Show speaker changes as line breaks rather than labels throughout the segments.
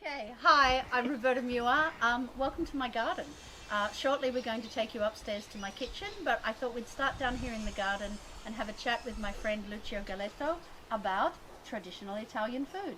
Okay, hi, I'm Roberta Muir. Welcome to my garden. Shortly we're going to take you upstairs to my kitchen, but I thought we'd start down here in the garden and have a chat with my friend Galletto about traditional Italian food.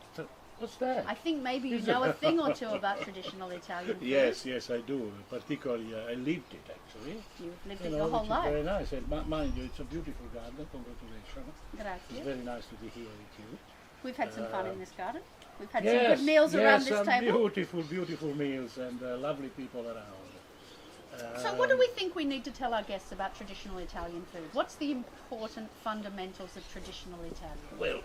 What's that?
I think maybe you know a thing or two about traditional Italian food.
Yes, I do. Particularly, I lived it actually.
You've lived it your whole
which
life.
is very nice. And mind you, it's a beautiful garden. Congratulations.
Grazie.
It's very nice to be here with you.
We've had some fun in this garden. We've had some good meals around this
some
table.
beautiful meals and lovely people around.
So what do we think we need to tell our guests about traditional Italian food? What's the important fundamentals of traditional Italian?
Well,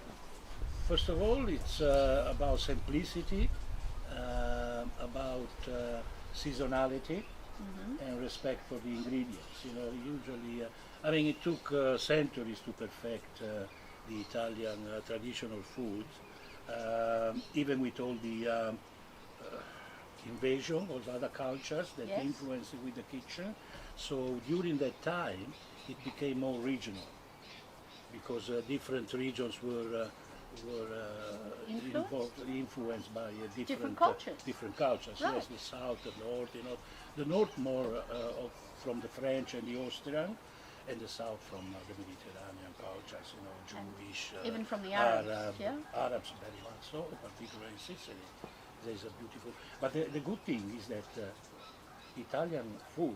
first of all, it's about simplicity, about seasonality, and respect for the ingredients. Usually, I mean, it took centuries to perfect the Italian traditional food, even with all the invasion of other cultures that influenced with the kitchen. So during that time, it became more regional because different regions were influenced by different cultures.
Right.
Yes, the south, the north. The north more from the French and the Austrian, and the south from the Mediterranean cultures. Jewish,
even from the Arabs.
Arabs very much so, particularly in Sicily. There's a beautiful. But the good thing is that Italian food,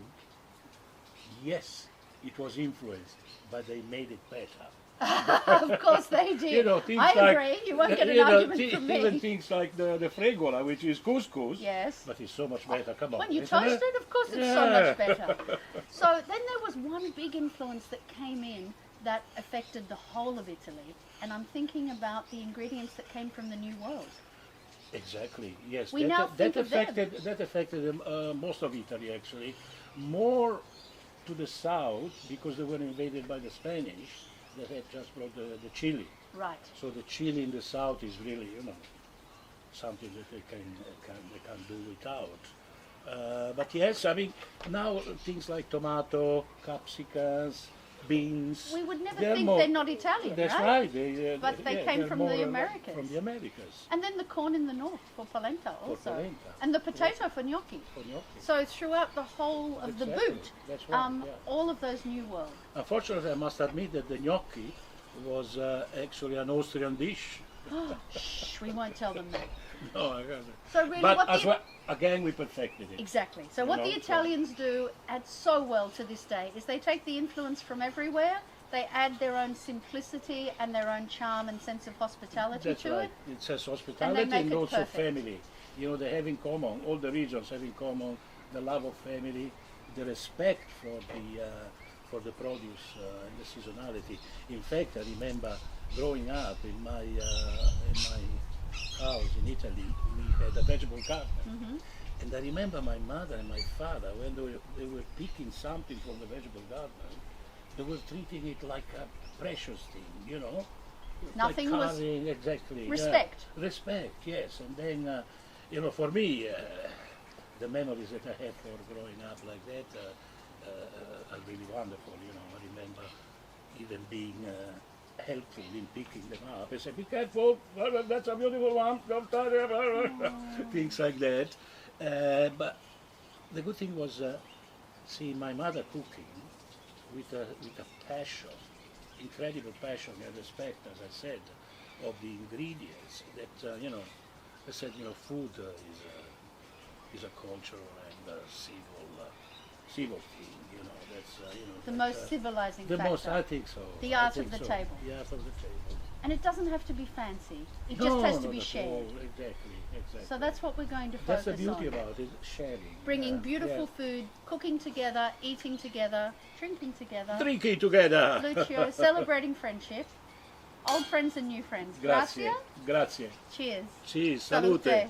yes, it was influenced, but they made it better.
Of course they did.
Things
I
like,
agree. You won't get an argument from me.
Even things like the fregola, which is couscous.
Yes.
But it's so much better. Come on.
When you toast it, of course it's so much better. So then there was one big influence that came in that affected the whole of Italy, and I'm thinking about the ingredients that came from the New World.
Exactly. Yes.
We now think of them.
That affected most of Italy actually, more to the south because they were invaded by the Spanish. That had just brought the chili.
Right.
So the chili in the south is really, something that they can do without. But yes, I mean, now things like tomato, capsicums, beans.
We would never think they're not Italian,
That's
right?
But
they came from the Americas.
From the Americas.
And then the corn in the north for polenta also.
For polenta.
And the potato for gnocchi. So throughout the whole of the boot,
That's right,
all of those New World.
Unfortunately, I must admit that the gnocchi was actually an Austrian dish.
Shh, we won't tell them that.
No, I can't.
So really
But again, we perfected it.
Exactly. So what the Italians do add so well to this day is they take the influence from everywhere, they add their own simplicity and their own charm and sense of hospitality to it.
It says hospitality and also family. They have in common, all the regions have in common the love of family, the respect for the produce and the seasonality. In fact, I remember growing up in my house in Italy, we had a vegetable garden. And I remember my mother and my father, when they were picking something from the vegetable garden, they were treating it like a precious thing,
Nothing
like
was
exactly
respect.
Respect, yes. And then, for me, the memories that I have for growing up like that are really wonderful. I remember even being helpful in picking them up. I said, "Be careful! That's a beautiful one. Don't touch it." Things like that. But the good thing was seeing my mother cooking with a passion, incredible passion and respect, as I said, of the ingredients. That I said, food is a cultural and civil thing. That's
the most civilizing factor.
I think so.
The art of the table.
The art of the table.
And it doesn't have to be fancy. It just has to be shared.
All. Exactly.
So that's what we're going to focus on.
That's the beauty about it, sharing.
Bringing beautiful food, cooking together, eating together, drinking together.
Drinking together.
Lucio, celebrating friendship. Old friends and new friends.
Grazie.
Grazie.
Grazie.
Cheers.
Cheers. Salute.